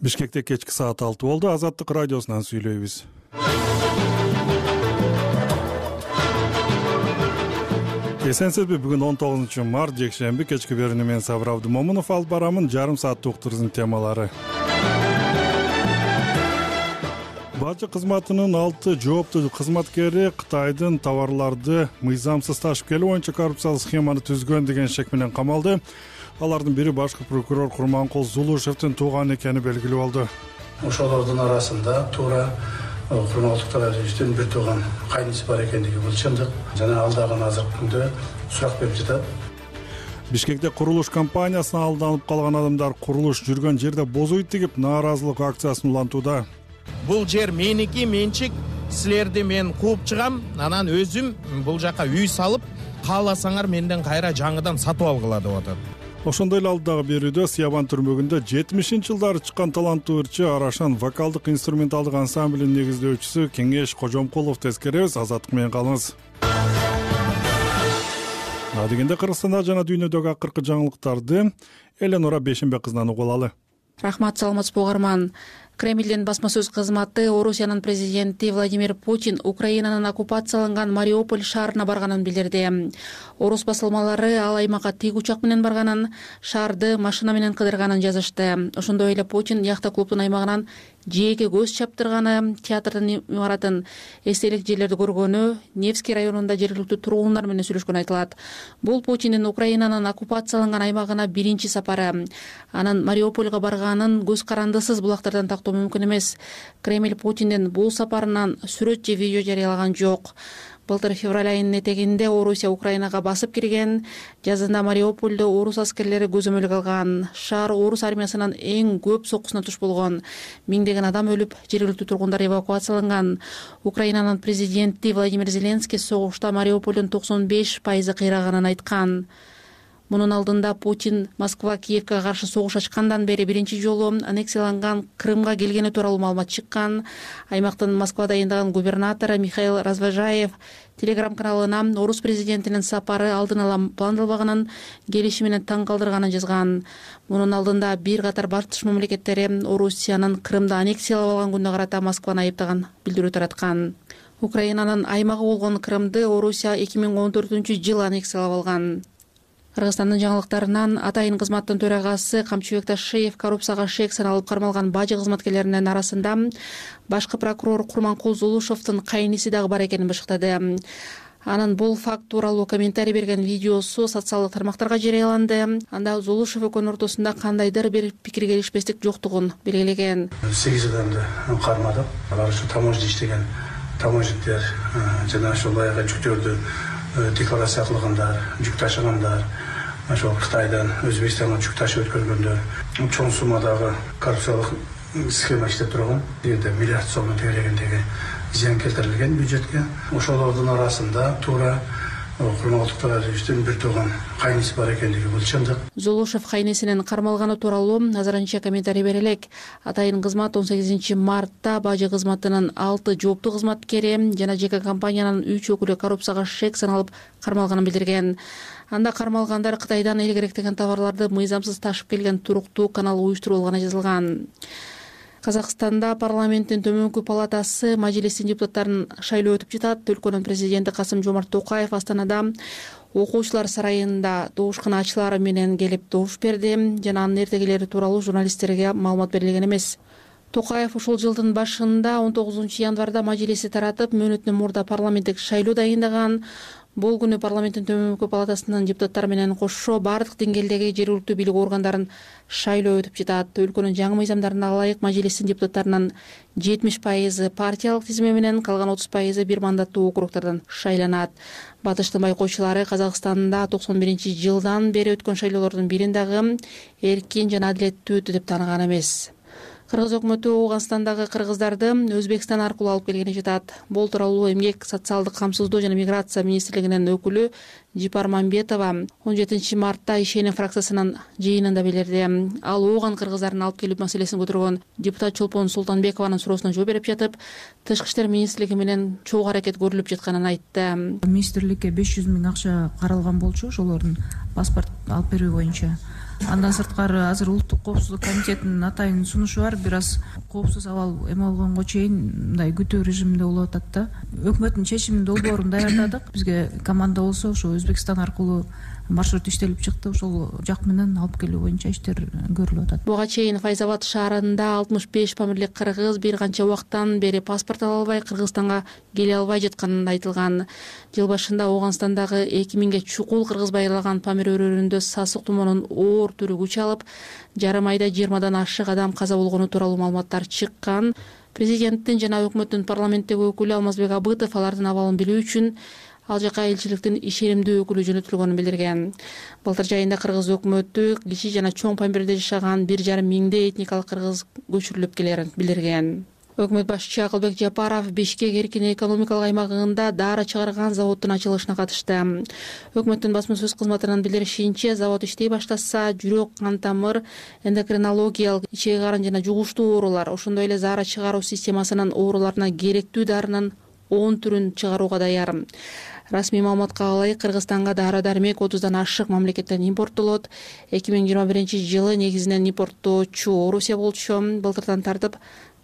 Бишкекте кечки саат 6 болду. Азаттык радиосунан сүйлөйбүз. Эсенсизби, бүгүн 19-март жекшемби кечки берүүнү мен Сабыр Абдымомунов алып барамын. Жарым сааттык туризм темалары. Бажы кызматынын 6 жооптуу кызматкери Кытайдын товарларды мыйзамсыз ташып келүү боюнча коррупциялык схеманы түзгөн деген шек менен камалды. Алардын бири башкы прокурор Курманкул Зулушевдин тууганы экени белгилүү болду. Ошолордун арасында туура Курманкул Зулушевдин бир тууган кайниси бар экендиги бул чындык. Жана алдагы азыркы күндө сурак берип жатат. Бишкекте курулуш компаниясына алданып калган адамдар курулуш жүргөн жерде бозой тигип нааразылык акциясын улантууда. Бул жер меники, менчик, силерди мен кууп чыгам, анан өзүм бул жака үй салып, кааласаңар менден кайра жаңыдан сатып алгыла деп атат. Ошондой эле алдагы берүүдө Сиябан түрмөгүндө 70-жылдары чыккан таланттуу ырчы Арашан вокалдык инструменталдык ансамблинин негиздөөчүсү Кеңеш Кожомкулов тескеребиз. Азаттык менен калыңыз. Дегенде Кыргызстанда жана дүйнөдөгү акыркы жаңылыктарды Эленора Бешенбек кызынан угуп алалы. Рахмат, саламатсызбы угарман. Кремлдин басма сөз кызматы Орусиянын президенти Владимир Путин Украинанын оккупацияланган Мариуполь шаарына барганын билдирди. Орус басылмалары ал аймакка тик учак менен барганын, шаарды машина менен кыдырганын жазышты. Ошондой эле Путин яхта-клубдун аймагынан жээкке көз чаптырганы, театрдын имаратын, эстелик жерлерди көргөнү, Невский районунда жергиликтүү тургундар менен сүйлөшкөнү айтылат. Бул Путиндин Украинанын оккупацияланган аймагына биринчи сапары. Анын Мариупольга барганын көз карандысыз булактардан тактоо мүмкүн эмес. Кремль Путиндин бул сапарынан сүрөт же видео жарыялаган жок. Былтыр февраль айынын этегинде Орусия Украинага басып кирген. Жазында Мариупольдо орус аскерлери көзөмөлгө алган. Шаар орус армиясынын эң көп соккусуна туш болгон. Миңдеген адам өлүп, жергиликтүү тургундар эвакуацияланган. Украинанын президенти Владимир Зеленский согушта Мариупольдун 95% кыйраганын айткан. Мунун алдында Путин Москва Киевке каршы согуш ачкандан бери биринчи жолу аннексияланган Крымга келгени тууралуу маалымат чыккан. Аймактын Москвада айындаган губернатору Михаил Развожаев телеграм-каналына орус президентинин сапары алдын ала пландалбаганын, келиши менен таң калтырганын жазган. Мунун алдында бир катар батыш мамлекеттери Орусиянын Крымды аннексиялап алган күнүнө карата Москваны айыптаган билдирүү тараткан. Украинанын аймагы болгон Крымды Орусия 2014-жылы аннексиялап алган. Кыргызстандын жаңылыктарынан атайын кызматтын төрагасы Камчыбек Ташиев коррупцияга шек саналып кармалган бажы кызматкерлеринин арасында башкы прокурор Курманкул Зулушевдин кайниси дагы бар экенин бышыктады. Анын бул факт тууралуу комментарий берген видеосу социалдык тармактарга жарыяланды. Анда Зулушев экөөнүн ортосунда кандайдыр бир пикир келишпестик жоктугун белгилеген. 8 адамды кармадык. Алар ушу таможня иштеген таможниктер жана ошол аяга жүктөрдү декларация кылгандар, жүк ташыгандар, ошол Кытайдан Өзбекстанга жүк ташып өткөргөндөр, чоң суммадагы коррупциялык схема иштеп турган, дегенде миллиард сом тегелегендеги зыян келтирилген бюджетке. Ошолордун арасында туура Курманкул бир тууган кайниси бар экендиги бул чындык. Зулушев кайнисинин кармалганы тууралуу назарынча комментарий берелек. Атайын кызмат 18-мартта бажы кызматынын 6 жооптуу кызматкери жана жеке компаниянын 3 өкүлү коррупцияга шек саналып кармалганын билдирген. Анда кармалгандар Кытайдан эл керектеген товарларды мыйзамсыз ташып келген туруктуу канал уюштурулганы жазылган. Казакстанда парламенттин төмөнкү палатасы мажилистин депутаттарын шайлоо өтүп жатат. Өлкөнүн президенти Касым-Жомарт Токаев Астанада окуучулар сарайында добушкан ачылары менен келип добуш берди. Жана анын эртегилери тууралуу журналисттерге маалымат берилген эмес. Токаев ушул жылдын башында 19-январда мажилисти таратып, мөөнөтүнөн мурда парламенттик шайлоо дайындаган. Бул күнү парламенттин төмөнкү палатасынын депутаттары менен кошо бардык деңгээлдеги жергиликтүү бийлик органдарын шайлоо өтүп жатат. Өлкөнүн жаңы мыйзамдарына ылайык мажилистин депутаттарынын 70% партиялык тизме менен, калган 30% бир мандаттуу округдардан шайланат. Батыштын байкоочулары Казакстанда 91-жылдан бери өткөн шайлоолордун бирин дагы эркин жана адилеттүү өтү деп тааныган эмес. Кыргыз өкмөтү Ооганстандагы кыргыздарды Өзбекстан аркылуу алып келгени жатат. Бул тууралуу Эмгек, социалдык камсыздоо жана миграция министрлигинин өкүлү Жипар Мамбетова 17-мартта ишеним фракциясынын жыйынында билдирди. Ал Ооган кыргыздарын алып келүү маселесин көтөргөн депутат Чолпон Султанбекованын суроосуна жооп берип жатып, Тышкы иштер министрлиги менен чогуу аракет көрүлүп жатканын айтты. Министрликке 500 000 акча каралган болчу ошолордун паспорт алып берүү боюнча. Андан сырткары азыр улуттук коопсуздук комитетинин атайын сунушу бар. Бир аз коопсуз абал эме болгонго чейин мындай күтүү режиминде болуп атат да. Өкмөттүн чечимин долбоорун даярдадык. Бизге команда болсо ошо Өзбекстан аркылуу маршрут иштелип чыкты. Ошол жак менен алып келүү боюнча иштер көрүлүп атат. Буга чейин Файзабад шаарында 65 памирлик кыргыз бир канча убакыттан бери паспорт ала албай Кыргызстанга келе албай жатканы айтылган. Жыл башында Ооганстандагы 2000ге чукул кыргыз байырлаган памир өрөөрүндө сасык тумоонун оор түрү күч алып, жарым айда 20дан ашык адам каза болгону тууралуу маалыматтар чыккан. Президенттин жана өкмөттүн парламенттеги өкүлү Алмазбек Абытов алардын абалын билүү үчүн ал жака элчиликтин ишенимдүү өкүлү жөнөтүлгөнүн билдирген. Былтыр жайында кыргыз өкмөтү кичи жана чоң памирде жашаган 1,5 миңдей этникалык кыргыз көчүрүлүп келерин билдирген. Өкмөт башчысы Акылбек Жапаров Бишкек эркин экономикалык аймагында дары чыгарган заводдун ачылышына катышты. Өкмөттүн басма сөз кызматынын билдиришинче, завод иштей баштаса, жүрөк, кан тамыр, эндокринологиялык, ичек карын жана жугуштуу оорулар, ошондой эле заара чыгаруу системасынын ооруларына керектүү дарынын 10 түрүн чыгарууга даяр. Расмий маалыматка ылайык Кыргызстанга дары-дармек 30дан ашык мамлекеттен импорттолот. 2021-жылы негизинен импорттоочу Орусия болчу. Былтырдан тартып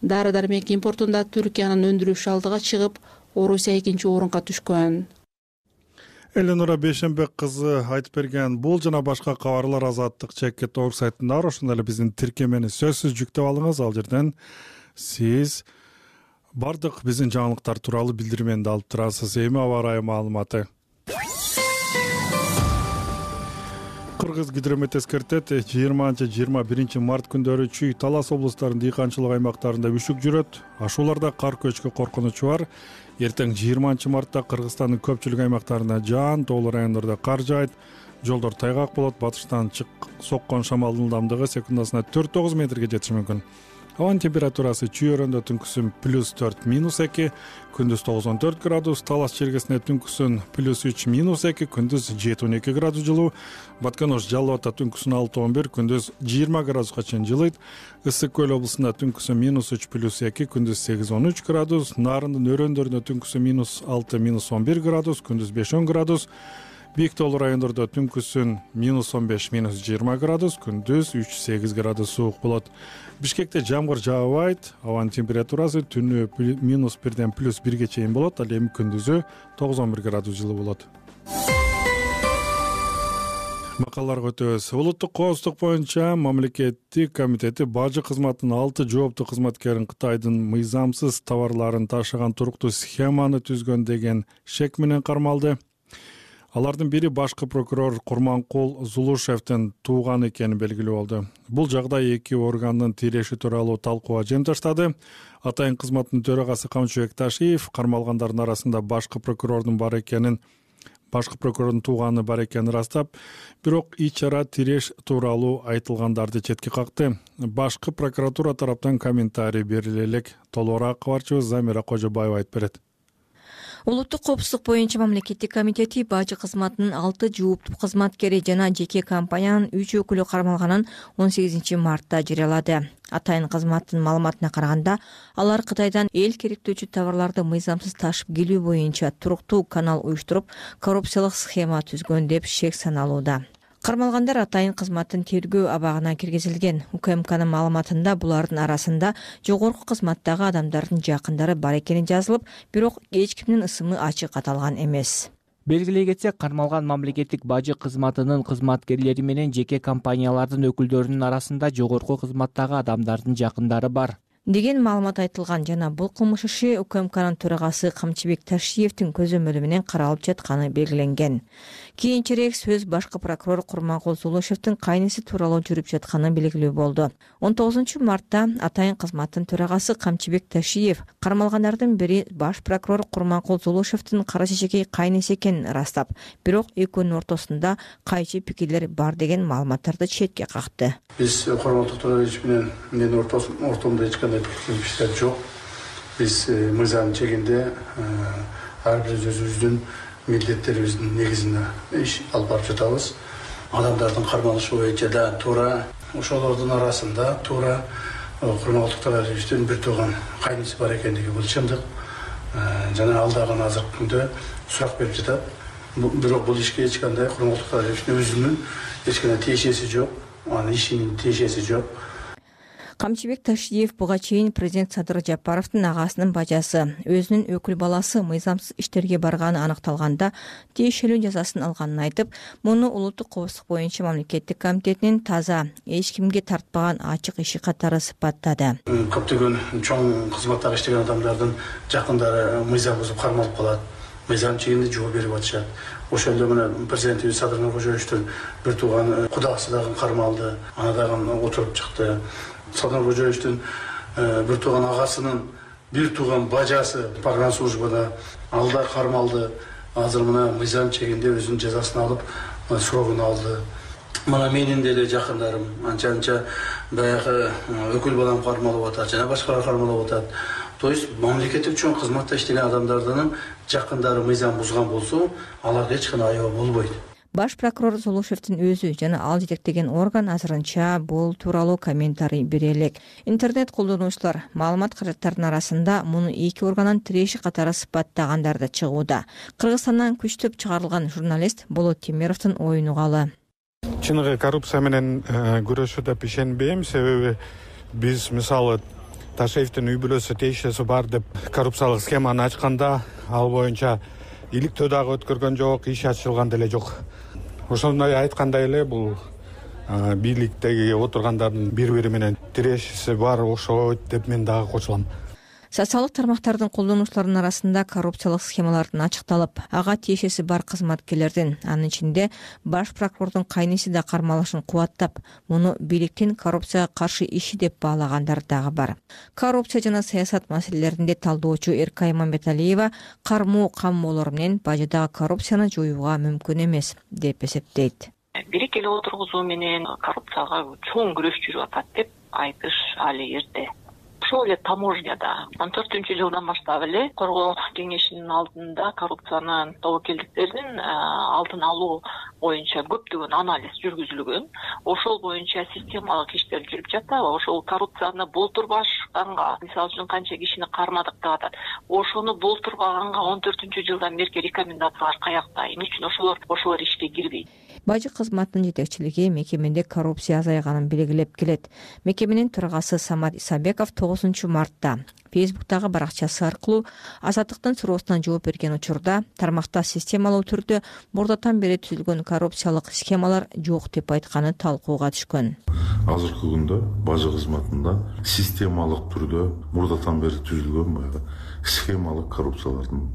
дары-дармек импортунда Түркиянын өндүрүш алдыга чыгып, Орусия 2-орунга түшкөн. Эленора Бейшенбек кызы айтып берген бул жана башка кабарлар Азаттык Чекет.org сайтында бар. Ошондой эле биздин тиркемени сөзсүз жүктөп алыңыз. Ал жерден сиз бардык биздин жаңылыктар тууралуу билдирмени алып турасыз. Эми аба ырайы маалыматы. Кыргыз гидромет эскертет 20-21 март күндөрү Чүй, Талас облустарынын дыйканчылык аймактарында үшүк жүрөт. Ашууларда кар көчкө коркунучу бар. Эртең 20 мартта Кыргызстандын көпчүлүк аймактарында жаан, тоолуу райондордо кар жаайт. Жолдор тайгак болот. Батыштан соккон шамалдын ылдамдыгы секундасына 4-9 метрге жетиши мүмкүн. Ауанын температурасы Чүй өрөндө түнкүсүн +4 -2, күндүз 94 градус, Талас чергесинде түнкүсүн +3 -2, күндүз 7-12 градус жылуу, Батканош Жалал Абадта түнкүсүн 6-11, күндүз 20 градуска чейин жылыйт. Ысык Көл облусунда түнкүсүн -3 +2, күндүз 8-13 градус, Нарындын өрөөндөрүндө түнкүсүн -6 -11 градус, күндүз 5-10 градус. Бийик тоолуу райондордо түнкүсүн -15 -20 градус, күндүз 3-8 градус суук болот. Бишкекте жамгыр жаабайт, абанын температурасы түнү -1ден +1ге чейин болот, ал эми күндүзү 9-11 градус жылуу болот. Макалаларга өтөбүз. Улуттук коопсуздук боюнча мамлекеттик комитети бажы кызматынын 6 жооптуу кызматкерин Кытайдын мыйзамсыз товарларын ташыган туруктуу схеманы түзгөн деген шек менен кармалды. Алардын бири башкы прокурор Курманкул Зулушевдин тууганы экени белгилүү болду. Бул жагдай эки органдын тиреши тууралуу талкууга жем таштады. Атайын кызматтын төрагасы Камчыбек Ташиев кармалгандардын арасында башкы прокурордун тууганы бар экенин ырастап, бирок ич-чара тиреш тууралуу айтылгандарды четке какты. Башкы прокуратура тараптан комментарий бериле элек. Толугураак кабарчыбыз Замира Кожобаева айтып берет. Улуттук коопсуздук боюнча мамлекеттик комитети бажы кызматынын 6 жооптуу кызматкери жана жеке компаниянын 3 өкүлү кармалганын 18 мартта жарыялады. Атайын кызматтын маалыматына караганда, алар Кытайдан эл керектөөчү товарларды мыйзамсыз ташып келүү боюнча туруктуу канал уюштуруп, коррупциялык схема түзгөн деп шек саналууда. Кармалгандар атайын кызматтын тергөө абагына киргизилген. УКМКнын маалыматында булардын арасында жогорку кызматтагы адамдардын жакындары бар экени жазылып, бирок эч кимдин ысымы ачык аталган эмес. Белгилей кетсек, кармалган мамлекеттик бажы кызматынын кызматкерлери менен жеке компаниялардын өкүлдөрүнүн арасында жогорку кызматтагы адамдардын жакындары бар деген маалымат айтылган жана бул кылмыш иши УКМКнын төрагасы Камчыбек Ташиевдин көзөмөлү менен каралып жатканы белгиленген. Кийинчерээк сөз башкы прокурор Курманкул Зулушевдин кайнысы тууралуу жүрүп жатканы белгилүү болду. 19 мартта атайын кызматтын төрагасы Камчыбек Ташиев кармалгандардын бири баш прокурор Курманкул Зулушевдин кара чечекей кайнысы экенин ырастап, бирок экөөнүн ортосунда кайчы пикирлер бар деген маалыматтарды четке какты. Биз Курманкул Торович менен ортомдо эч кандай пикирлер жок. Биз мыйзам чегинде ар бир өзүбүздүн милдеттерибиздин негизинде иш алып барып жатабыз. Адамдардын кармалышы боюнча да туура ошолордун арасында туура Курманкул Торовичтин бир тууган кайнысы бар экендиги бул чындык. Жана алдагы азыркы күндө сурак берип жатат. Бирок бул ишке эч кандай Курманкул Торовичтин өзүнүн эч кандай тиешеси жок. анын ишинин тиешеси жок. Камчыбек Ташиев буга чейин президент Садыр Жапаровдун агасынын бажасы өзүнүн өкүл баласы мыйзамсыз иштерге барганы аныкталганда тиешелүү жазасын алганын айтып, муну улуттук коопсуздук боюнча мамлекеттик комитетинин таза, эч кимге тартпаган ачык иши катары сыпаттады. Көптөгөн чоң кызматтагы иштеген адамдардын жакындары мыйзам бузуп кармалып калат. Мыйзам чегинде жооп берип атышат. Ошол эле мына президентибиз Садыр Нуркожоевичтин бир тууган кудасы дагы кармалды, ана дагы отуруп чыкты. Садыр Нуркожоевичтин бир тууган агасынын бир тууган бажасы программа службада алда кармалды. Азыр мына мыйзам чегинде өзүнүн жазасын алып, срогун алды. Мына менин деле жакындарым анча баягы өкүл балам кармалып атат, жана башкалар кармалып атат. То есть мамлекеттик чоң кызматта иштеген адамдардын жакындары мыйзам бузган болсо, аларга эч кандай аябы болбойт. Баш прокурор Зулушевдин өзү жана ал жетектеген орган азырынча бул тууралуу комментарий бере элек. Интернет колдонуучулар маалымат каражаттарынын арасында муну эки органдын тиреши катары сыпаттагандар да чыгууда. Кыргызстандан күчтөп чыгарылган журналист Болот Темировдун оюн угалы. Чыныгы коррупция менен күрөшүү деп ишенбейм, себеби биз мисалы Ташиевдин үй бүлөсү тиешеси бар деп коррупциялык схеманы ачканда ал боюнча иликтөө дагы өткөргөн жок, иш ачылган деле жок. Ошондой айткандай эле бул бийликтеги отургандардын бири-бири менен тирешеси бар окшойт деп мен дагы кошулам. Социалдык тармактардын колдонуучуларынын арасында коррупциялык схемалардын ачыкталып, ага тиешеси бар кызматкерлердин, анын ичинде баш прокурордун кайниси да кармалышын кубаттап, муну бийликтин коррупцияга каршы иши деп баалагандар дагы бар. Коррупция жана саясат маселелеринде талдоочу Эркай Мамбеталиева кармоо каммоолор менен бажыдагы коррупцияны жоюуга мүмкүн эмес деп эсептейт. Бирик эле отургузуу менен коррупцияга чоң күрөш жүрүп атат деп айтыш али эрте. Ошол эле таможняда 14-жылдан баштап эле коргоо кеңешинин алдында коррупциянын тобокелдиктерин алдын алуу боюнча көптөгөн анализ жүргүзүлгөн. Ошол боюнча системалык иштер жүрүп жатат. Ошол коррупцияны болтурбашканга, мисалы үчүн канча кишини кармадык деп атат. Ошону болтурбаганга 14-жылдан берки рекомендациялар каякта? Эмне үчүн ошолор ишке кирбейт? Бажы кызматынын жетекчилиги мекемеде коррупция азайганын белгилеп келет. Мекеменин төрагасы Самат Исабеков 9-мартта Facebook'тагы баракчасы аркылуу Азаттыктын суроосуна жооп берген учурда тармакта системалуу түрдө мурдатан бери түзүлгөн коррупциялык схемалар жок деп айтканы талкууга түшкөн. Азыркы күндө бажы кызматында системалык түрдө мурдатан бери түзүлгөн схемалык коррупциялардын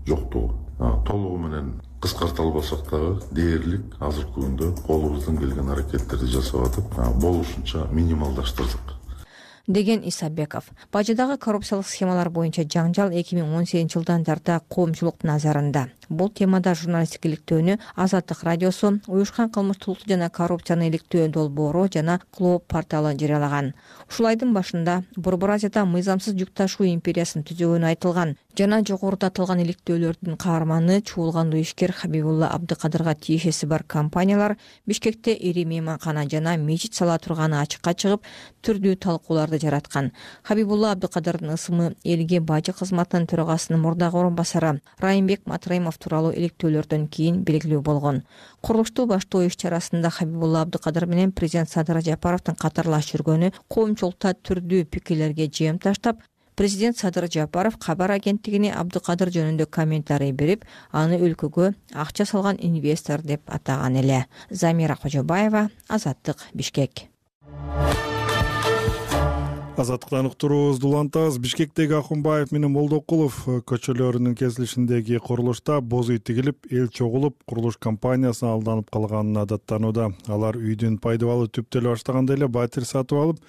жоктугу толугу менен кыскарта албасак дагы дээрлик азыркы күндө колубуздан келген аракеттерди жасап атып, болушунча минималдаштырдык деген Исабеков. Бажыдагы коррупциялык схемалар боюнча жаңжал 2018-жылдан тарта коомчулуктун назарында. Бул темада журналисттик иликтөөнү Азаттык радиосу, уюшкан кылмыштуулукту жана коррупцияны иликтөө долбоору жана Клоп порталы жарыялаган. Ушул айдын башында Борбор Азияда мыйзамсыз жүк ташуу империясын түзөгөнү айтылган жана жогоруда аталган иликтөөлөрдүн каарманы чуулгандуу ишкер Хабибулла Абдыкадырга тиешеси бар компаниялар Бишкекте ири мейманкана жана мечит сала турганы ачыкка чыгып, түрдүү талкууларды жараткан. Хабибулла Абдыкадырдын ысымы элге бажы кызматынын төрагасынын мурдагы орун басары Райымбек Матраимов тууралуу иликтөөлөрдөн кийин белгилүү болгон. Курулушту баштоо иш-чарасында Хабибулла Абдыкадыр менен президент Садыр Жапаровдун катарлаш жүргөнү коомчулукта түрдүү пикирлерге жем таштап, президент Садыр Жапаров кабар агенттигине Абдыкадыр жөнүндө комментарий берип, аны өлкөгө акча салган инвестор деп атаган эле. Замира Кожобаева, Азаттык, Бишкек. Азаттыктан уктуруубузду улантабыз. Бишкектеги Акунбаев менен Молдокулов көчөлөрүнүн кесилишиндеги курулушта боз үй тигилип, эл чогулуп, курулуш компаниясына алданып калганын адаттанууда. Алар үйдүн пайдалуу түптөлө баштаганда эле батир сатып алып,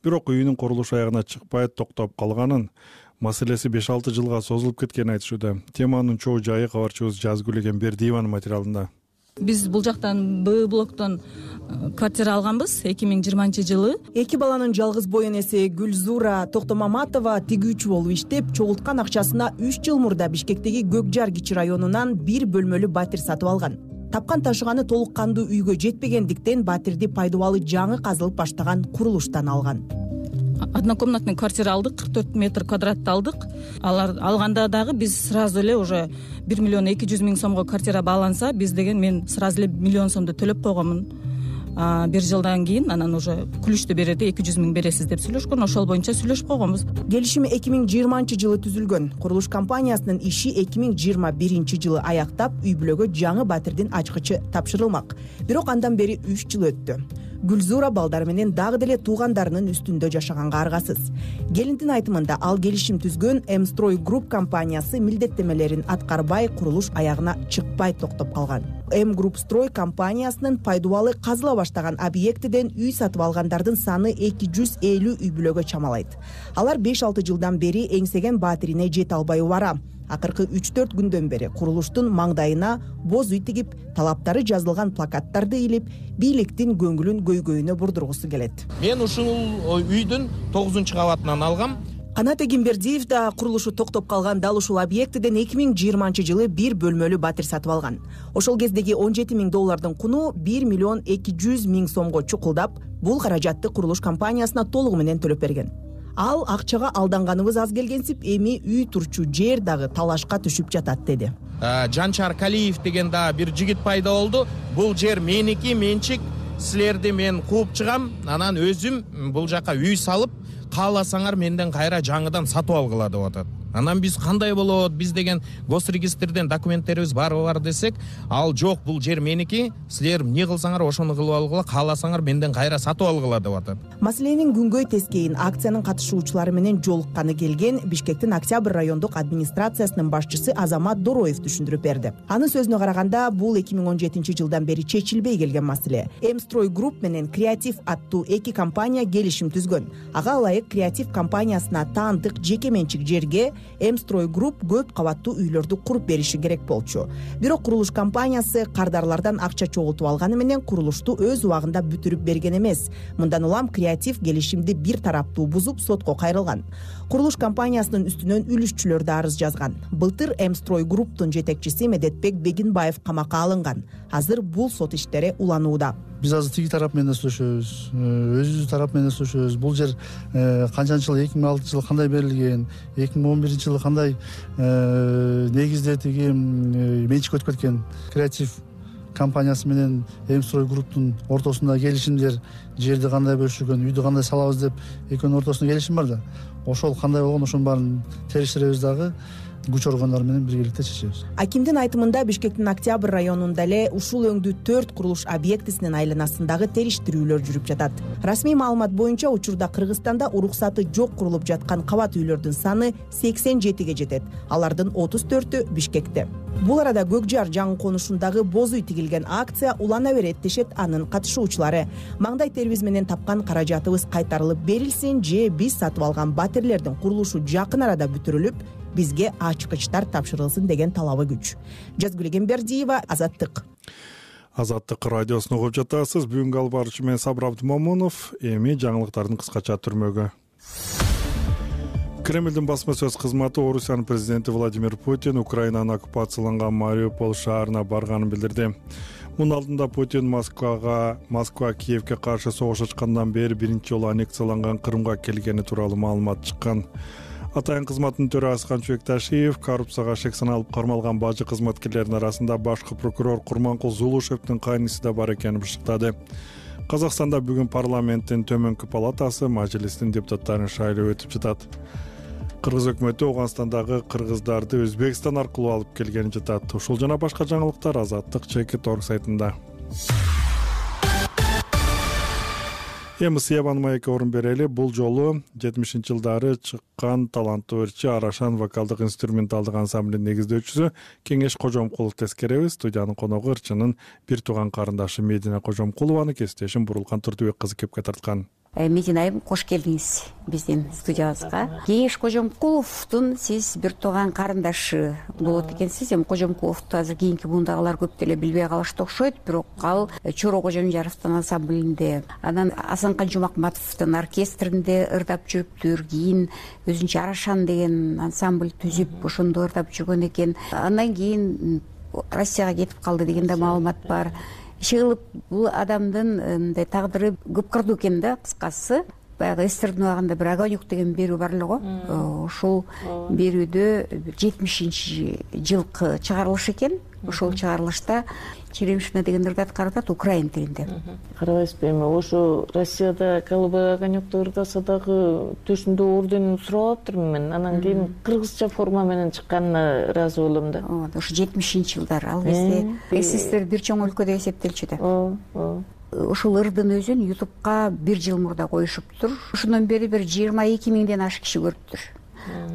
бирок үйүнүн курулуш аягына чыкпай токтоп калганын, маселеси 5-6 жылга созулуп кеткенин айтышууда. Теманын чоо жайы кабарчыбыз Жазгүл Эгембердиеванын материалында. Биз бул жактан Б блоктон квартира алганбыз 2020-жылы. 2 баланын жалгыз бой энеси Гүлзура Токтомаматова тигүүчү болуп иштеп, чогулткан акчасына 3 жыл мурда Бишкектеги Көкжар кичи районунан 1 бөлмөлүү батир сатып алган. Тапкан ташыганы толук кандуу үйгө жетпегендиктен батирди пайдалуу жаңы казылып баштаган курулуштан алган. Однокомнатный квартира алдык, 44 метр квадратты алдык. Алар алганда дагы биз сразу эле уже 1 миллион 200 миң сомго квартира бааланса, биз деген мен сразу эле 1 миллион сомду төлөп койгонмун. бир жылдан кийин анан уже күлүштү берерде 200 миң бересиз деп сүйлөшкөн, ошол боюнча сүйлөшүп койгонбуз. Келишим 2020 жылы түзүлгөн. Курулуш компаниясынын иши 2021 жылы аяктап, үй бүлөгө жаңы батирдин ачкычы тапшырылмак. Бирок андан бери 3 жыл өттү. Гүлзура балдары менен дагы деле туугандарынын үстүндө жашаганга аргасыз. Келиндин айтымында ал келишим түзгөн М-строй групп компаниясы милдеттемелерин аткарбай, курулуш аягына чыкпай токтоп калган. М-групп строй компаниясынын пайдубалы казыла баштаган объектиден үй сатып алгандардын саны 250 үй бүлөгө чамалайт. Алар 5-6 жылдан бери эңсеген батирине жете албай убара. Акыркы 3-4 күндөн бери курулуштун маңдайына боз үй тигип, талаптары жазылган плакаттарды илип, бийликтин көңүлүн көйгөйүнө бурдургусу келет. Мен ушул үйдүн 9-кабатынан алгам. Канат Эгембердиев да курулушу токтоп калган дал ушул объектиден 2020 жылы бир бөлмөлүү батир сатып алган. Ошол кездеги $17 миң куну 1 миллион 200 миң сомго чукулдап, бул каражатты курулуш компаниясына толугу менен төлөп берген. Ал акчага алданганыбыз аз келгенсип, эми үй турчу жер дагы талашка түшүп жатат деди. Жанчар Калиев деген да бир жигит пайда болду. Бул жер меники, менчик, силерди мен кууп чыгам, анан өзүм бул жака үй салып, кааласаңар менден кайра жаңыдан сатып алгыла деп атат. Анан биз кандай болот? Биз деген госрегистрден документтерибиз бар десек, ал жок, бул жер меники, силер эмне кылсаңар ошону кылып алгыла, кааласаңар менден кайра сатып алгыла деп атат. Маселенин күнгөй тескейин акциянын катышуучулары менен жолукканы келген Бишкектин Октябрь райондук администрациясынын башчысы Азамат Дороев түшүндүрүп берди. Анын сөзүнө караганда, бул 2017 жылдан бери чечилбей келген маселе. М-строй групп менен Креатив аттуу эки компания келишим түзгөн. Ага ылайык Креатив компаниясына таандык жеке менчик жерге М-строй групп көп кабаттуу үйлөрдү куруп бериши керек болчу. Бирок курулуш компаниясы кардарлардан акча чогултуп алганы менен курулушту өз убагында бүтүрүп берген эмес. Мындан улам Креатив келишимди бир тараптуу бузуп сотко кайрылган. Курулуш компаниясынын үстүнөн үлүшчүлөр да арыз жазган. Былтыр М-строй групптун жетекчиси Медетбек Бегинбаев камакка алынган. Азыр бул сот иштери уланууда. Биз азыр тиги тарап менен сүйлөшөбүз, өзүбүз тарап менен сүйлөшөбүз. Бул жер канчанчы жылы 2006 жылы кандай берилген, 2011 жылы кандай негизде тиги менчик өтүп кеткен. Креатив компаниясы менен М-строй групптун ортосунда келишимдер, жерди кандай бөлүшүлгөн, үйдү кандай салабыз деп экөөнүн ортосунда келишим бар да. Ошол кандай болгон, ошонун баарын териштиребиз дагы. Күч органдары менен биргеликте чечебиз. Акимдин айтымында Бишкектин Октябрь районунда эле ушул өңдүү 4 курулуш объектисинин айланасындагы териштирүүлөр жүрүп жатат. Расмий маалымат боюнча учурда Кыргызстанда уруксаты жок курулуп жаткан кабат үйлөрдүн саны 87ге жетет. Алардын 34-ү Бишкекте. Бул арада Көкжар жаңы конушундагы боз үй тигилген акция улана берет дешет анын катышуучулары. Маңдай терибиз менен тапкан каражатыбыз кайтарылып берилсин же биз сатып алган батирлердин курулушу жакын арада бүтүрүлүп, бизге ачкычтар тапшырылсын деген талабы күч. Жазгүл Эгембердиева, Азаттык. Азаттык радиосуну угуп жатасыз. Бүгүнкү алып баруучу мен Сабыр Абдымомунов. Эми жаңылыктардын кыскача түрмөгү. Кремлдин басма сөз кызматы Орусиянын президенти Владимир Путин Украинанын оккупацияланган Мариуполь шаарына барганын билдирди. Мунун алдында Путин Москва Киевке каршы согуш ачкандан бери биринчи жолу аннексияланган Крымга келгени тууралуу маалымат чыккан. Атайын кызматтын төрагасы Канчыбек Ташиев коррупцияга шек саналып кармалган бажы кызматкерлердин арасында башкы прокурор Курманкул Зулушевдин кайниси да бар экенин бышыктады. Казакстанда бүгүн парламенттин төмөнкү палатасы мажилистин депутаттарын шайлоо өтүп жатат. Кыргыз өкмөтү Ооганстандагы кыргыздарды Өзбекстан аркылуу алып келгени жатат. Ушул жана башка жаңылыктар Азаттык Чекит.org сайтында. Эми Сыябан маекке орун берели. Бул жолу 70-жылдары чыккан таланттуу ырчы Арашан вокалдык инструменталдык ансамблинин негиздөөчүсү Кеңеш Кожомкулов тескеребиз. Студиянын коногу ырчынын бир тууган карындашы Медина Кожомкулованы кесиптешим Бурулкан Турдубек кызы кепке тарткан. Медина айым, кош келдиңиз биздин студиябызга. Кеңеш Кожомкуловдун сиз бир тууган карындашы болот экенсиз. Эми Кожомкуловду азыр кийинки буундагылар көп деле билбей калышты окшойт, бирок ал Чоро Кожомжаровдун ансамблинде, анан Асанкан Жумакматовдун оркестринде ырдап жүрүптүр. Кийин өзүнчө Арашан деген ансамбль түзүп, ошондо ырдап жүргөн экен. Андан кийин Россияга кетип калды деген да маалымат бар. Иши бул адамдын тагдыры көп кырдуу экен да, кыскасы. Баягы эстердин убагында бир огонек деген берүү бар эле го. Ошол берүүдө 70-жылкы чыгарылыш экен. Ошол чыгарылышта черемшина дегендерди аткарып атат украин тилинде. Карабайсызбы, эми ошо Россияда голубой огонёкто ырдаса дагы төшүндө орденин сурап атыптырмын мен. Анан кийин кыргызча форма менен чыкканына ыраазы болом да. Ошо 70-жылдар ал кезде СССР бир чоң өлкө деп эсептелчү да. Ушул ырдын өзүн YouTube'га 1 жыл мурда коюшуптур. Ошондон бери бир 22 миңден ашык киши көрүптүр.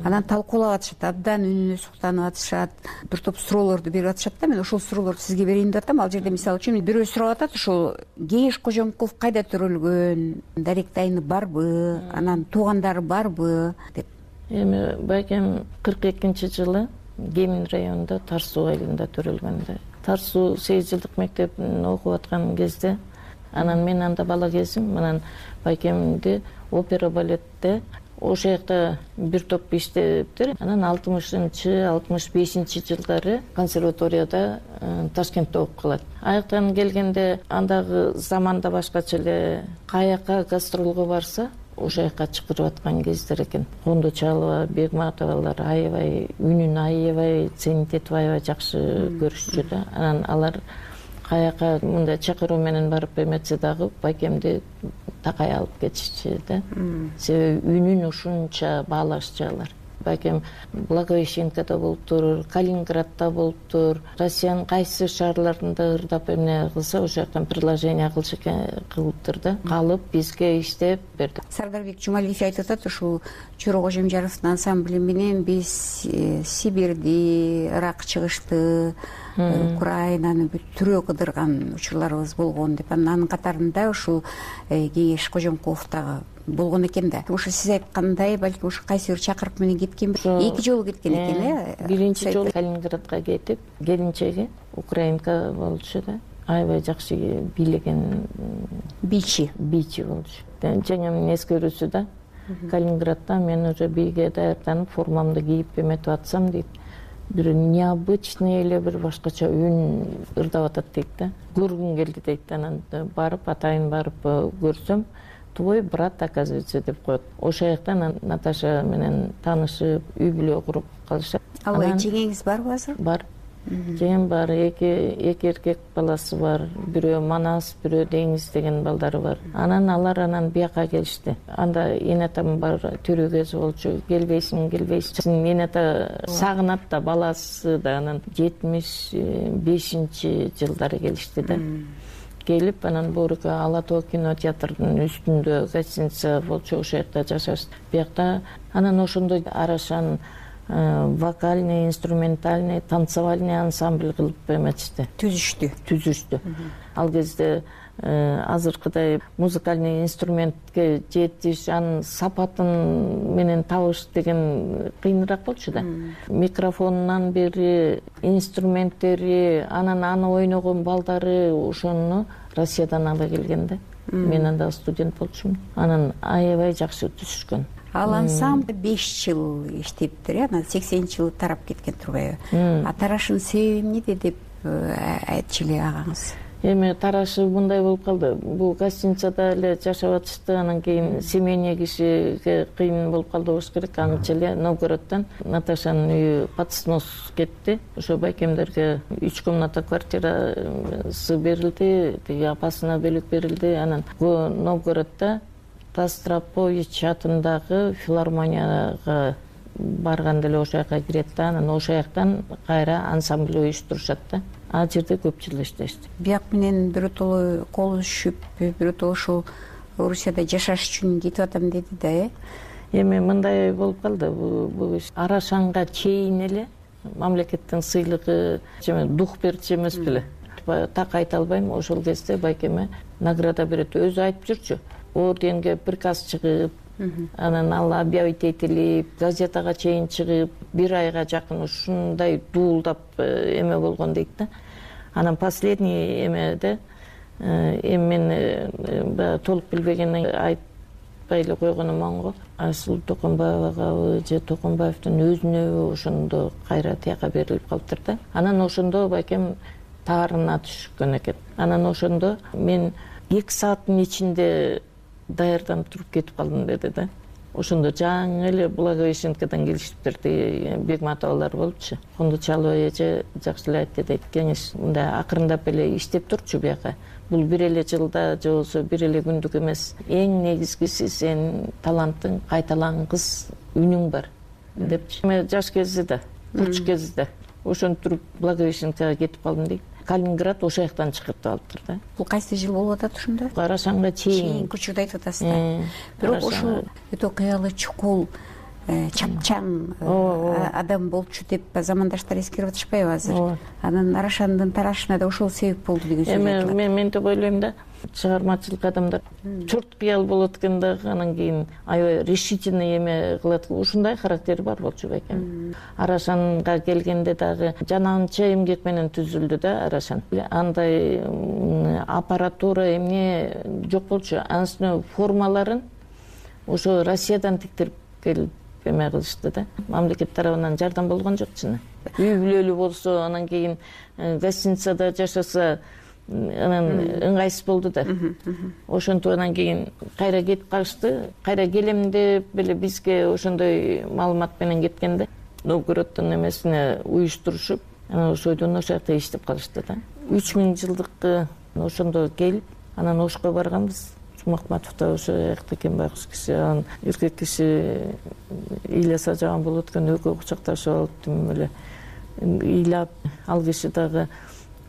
Анан талкуулап атышат, абдан үнүнө суктанып атышат, бир топ суроолорду берип атышат да. Мен ошол суроолорду сизге берейин деп атам. Ал жерде мисалы үчүн бирөө сурап атат, ушул Кеңеш Кожомкулов кайда төрөлгөн, даректайны барбы, анан туугандары барбы деп. Эми байкем 42-жылы Кемин районунда Тар суу айылында төрөлгөн да. Тар суу 8 жылдык мектебин окуп аткан кезде, анан мен анда бала кезим, анан байкемди опера балетте ошол жакта бир топ иштептир. Анан 60-65 жылдары консерваторияда Ташкентте окуп калат. Аяктан келгенде андагы заманда башкача эле, каяка гастролго барса ошол жака чакырып аткан кездер экен. Кондочалова, Бегматовалар аябай үнүн аябай ценит аябай жакшы көрүшчү да. Анан алар каяка мындай чакыруу менен барып эметсе дагы байкемди такай алып кетишчи да. Себеби үнүн ушунча баалашчу алар. Байкем Благовещенкада болуптур, Калининградда болуптур, Россиянын кайсы шаарларында ырдап эмне кылса ошол жактан предложение кылыптыр да. Калып бизге иштеп берди. Сардарбек Жумалиев айтып атат, ушул Чоро Кожомжаровдун ансамбли менен биз Сибирди, Ирак чыгышты, Украинаны бүт түрөө кыдырган учурларыбыз болгон деп. Анын катарында ушул Кеңеш Кожомкулов дагы болгон экен да. Ошо сиз айткандай, балки ошо кайсы бир чакырык менен кеткен, 2 жолу кеткен экен, Биринчи жолу Калининградка кетип, келинчеги украинка болчу да. Аябай жакшы бийлеген бийчи болчу. Жаңы менин эскерүүсү да. Калининградда мен уже бийге даярданып, формамды кийип эметип атсам дейт. Бир необычный эле бир башкача үн ырдап атат дейт да. Көргүм келди дейт. Анан барып, атайын барып көрсөм, твой брат, оказывается, деп коет. Ошол жактан Наташа менен таанышып, үй бүлө куруп калышат. Ал жеңеңиз барбы азыр? Бар. Жеңем бар, эки эркек баласы бар. Бирөө Манас, бирөө Деңиз деген балдары бар. Анан алар бияка келишти. Анда энатам бар, төрүү кези болчу. Келбейсиң. Эната сагынат да, баласы да. Анан 75-жылдары келишти да. Келип, анан Борика Ала Тоо кинотеатрдын үстүндө гостиница болчу, ошол жакта жашашты. Биякта анан ошондой арашан вокальный, инструментальный, танцевальный ансамбль кылып эметишти. Түзүштү. Ал кезде азыркыдай музыкальный инструментке жетиш, анын сапатын менен табыш деген кыйыныраак болчу да. Микрофонунан бери, инструменттери, анан аны ойногон балдары ошону Россиядан ала келген да. Мен анда студент болчумун. Анан аябай жакшы түшүшкөн. Ал ансамбль 5 жыл иштептир, анан 80-жылы тарап кеткен турбайбы? Тарашынын себеби эмнеде деп айтчу эле агаңыз? Эми тарашы мындай болуп калды. Бул гостиницада эле жашап атышты, анан кийин семейный кишиге кыйын болуп калды болуш керек. Анча эле Новгороддон Наташанын үйү под снос кетти. Ошо байкемдерге 3 комната квартирасы берилди, апасына бөлүк берилди. Анан Новгороддо Тастропович атындагы филармонияга барганда эле ошол жака кирет да, анан ошол жактан кайра ансамбль уюштурушат да. Ал жерде көп жыл иштешти. Бияк менен биротоло кол үшүп, биротоло ушул Орусияда жашаш үчүн кетип атам деди да, Эми мындай болуп калды. Бул иш Арашанга чейин эле мамлекеттин сыйлыгы, дух берчү эмес беле. Так айта албайм, ошол кезде байкеме награда берет. Өзү айтып жүрчү. Орденге приказ чыгып, анан ал объявить этилип, газетага чейин чыгып, 1 айга жакын ушундай дуулдап эме болгон дейт да. Анан последний эмеде мен толук билбегенден айтпай эле койгонум оңго. Айсулуу Токонбаевагабы же Токонбаевдин өзүнө ошондо кайра тияка берилип калыптыр да. Анан ошондо байкем таарына түшкөн экен. Анан ошондо мен 2 сааттын ичинде даярданып туруп кетип калдым деди да. ошондо жаңы эле благовещенкадан келишиптир, Бегматовалар болупчу. Кундучалов эже жакшы эле айтты дейт, кеңеш мындай акырындап эле иштеп турчу бияка. Бул бир эле жылда же болбосо бир эле күндүк эмес. Эң негизгиси сен таланттың, кайталангыс үнүң бар депчи. Мен жаш кезде, курч кезде ошентип Благовещенкага кетип калдым дейт. Калининград ошол жактан чыгыртып алыптыр да. Бул кайсы жыл болуп атат ошондо? Карашанга чейин. Учурда айтып атасыз да. Бирок ошол өтө кыялы, чукул, чапчаң адам болчу деп замандаштар эскерип атышпайбы азыр? Анан Арашандын тарашына да ошол себеп болду деген сөз айтылат. Мен деп ойлойм да, чыгармачылык адамдар чурт кыял болот экен да, анан кийин аябай решительный эме кылат. Ушундай характери бар болчу бекем. Арашанга келгенде дагы жананча эмгек менен түзүлдү да Арашан. Андай аппаратура эмне жок болчу. Анын формаларын ошо Россиядан тиктирип келип эме кылышты да. Мамлекет тарабынан жардам болгон жок чыны. Үй бүлөлүү болсо, анан кийин гостиницада жашаса анан ыңгайсыз болду да. Ошентип анан кийин кайра кетип калышты. Кайра келем деп эле бизге ошондой маалымат менен кеткенде Новгороддун эмесине уюштурушуп, анан ошойдон ошол жакта иштеп калышты да. 3000 жылдыкты ошондо келип, анан Ошко барганбыз. Махматовда ошо жакта экен байкуш киши, анан эркек киши ыйласа жаган болот экен, экөө кучакташып алып тим эле ыйлап, ал киши дагы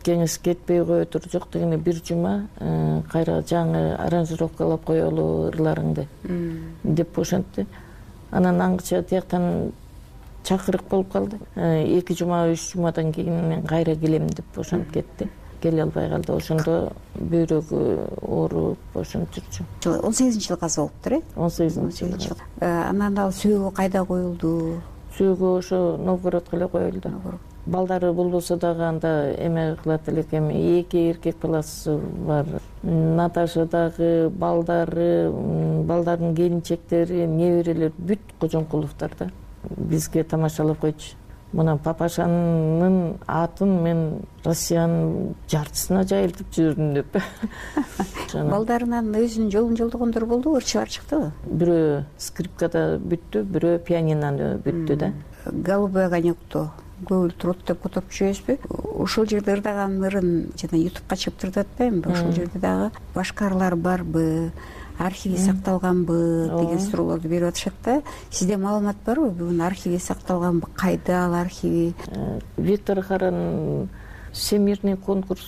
кеңеш кетпей коетур, жок дегенде бир жума кайра жаңы аранжировкалап коелу ырларыңды деп ошентти. Анан аңча тияктан чакырык болуп калды. 2 жума 3 жумадан кийин мен кайра келем деп ошентип кетти. Келе албай калды. Ошондо бөйрөгү ооруп ошентирчү. 18-жылы каза болуптур, 18-жылы. Анан ал сөөгү кайда коюлду? Сөөгү ошо Новгородко эле коюлду. Балдары болбосо дагы анда эме кылат элекем. 2 эркек баласы бар. Наташа дагы, балдары, балдардын келинчектери, неберелер бүт Кожомкуловдор да. Бизге тамашалап койчу. Мына папашанын атын мен Россиянын жартысына жайылтып жүрдүм деп. Балдарынан өзүнүн жолун жолдогондор болду, ырчылар чыктыбы? Бирөө скрипкада бүттү, бирөө пианинада бүттү да. Голубой огонёкту көңүл турут деп которуп жүрөсүзбү? Ошол жерде ырдаган ырын жана ютубка чыгып турду атпаймынбы? Ошол жерде дагы башка ырлар барбы? Архиви сакталганбы деген суроолорду берип атышат да. Сизде маалымат барбы? Бүгүн архиви сакталганбы? Кайда ал архиви? Виктор Харанын всемирный конкурс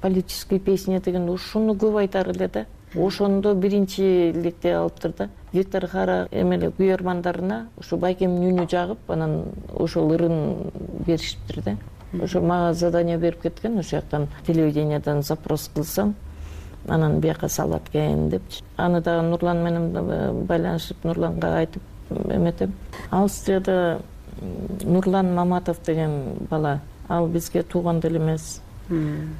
политической песни деген ушуну көп айтар эле да. Ошондо биринчиликти алыптыр да. Виктор Хара эмеле күйөрмандарына ушу байкемдин үнү жагып, анан ошол ырын беришиптир да. Ошо мага задание берип кеткен, ошол жактан телевидениядан запрос кылсам, анан бияка салат экен депчи. Аны дагы Нурлан менен байланышып, Нурланга айтып эметем. Австрияда Нурлан Маматов деген бала, ал бизге тууган деле эмес.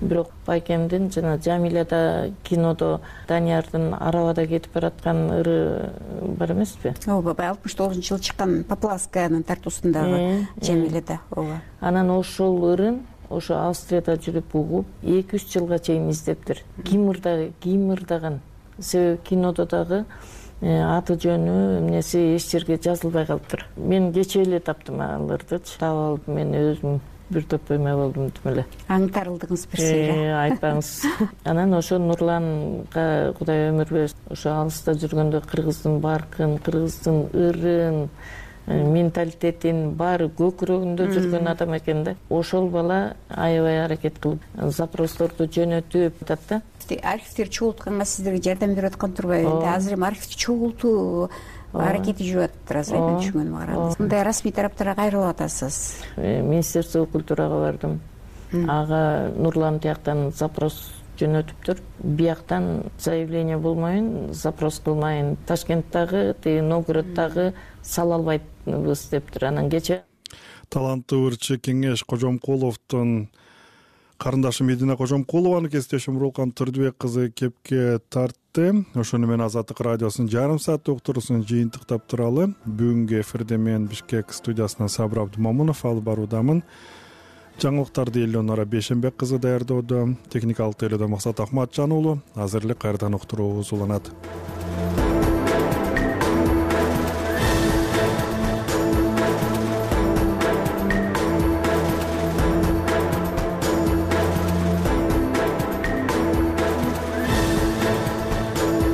Бирок байкемдин жана Жамилада кинодо Даниярдын арабада кетип бараткан ыры бар эмеспи? Ооба, 69-жылы чыккан Поплавскаянын тартуусундагы Жамилада, ооба. Анан ошол ырын ошо Австрияда жүрүп угуп 2-3 жылга чейин издептир. Ким ырдаган? Себеби кинодо дагы аты жөнү эмнеси эч жерге жазылбай калыптыр. Мен кечээ эле таптым ал ырдычы. Таап алып мен өзүм бир топ эме болдум деп эле. Аңтарылдыңыз бир сыйра. Айтпаңыз. Анан ошо Нурланга Кудай өмүр берсин. Ошо алыста жүргөндө кыргыздын баркын, кыргыздын ырын, менталитетин баары көкүрөгүндө жүргөн адам экен да. Ошол бала аябай аракет кылып запросторду жөнөтүп атат да. Архивдер чогултканга сиздерге жардам берип аткан турбайбы? Азыр эми архивди чогултуу аракети жүрүп атыптыр, азыр мен түшүнгөнүмө караганда. Мындай расмий тараптарга кайрылып атасыз? Министерство культурага бардым. Ага Нурлан тияктан запрос жөнөтүптүр. Бияктан заявление болмойын, запрос кылмайын. Ташкенттагы, Новгороддагы сала албайбыз дептир. Анан кече таланттуу ырчы Кеңеш Кожомкуловдун карындашы Медина Кожомкулованын кесиптеши Мурулкан Турдубек кызы кепке тартты. Ошону менен Азаттык радиосунун жарым саат уктуруусун жыйынтыктап туралы. Бүгүнкү эфирде мен Бишкек студиясынан Сабыр Абдумамунов алып баруудамын. Жаңылыктарды Элеонора Бешенбек кызы даярдоодо, техникалык тейлөөдө Максат Ахматжан уулу. Азырлык кайрадан уктуруубуз уланат.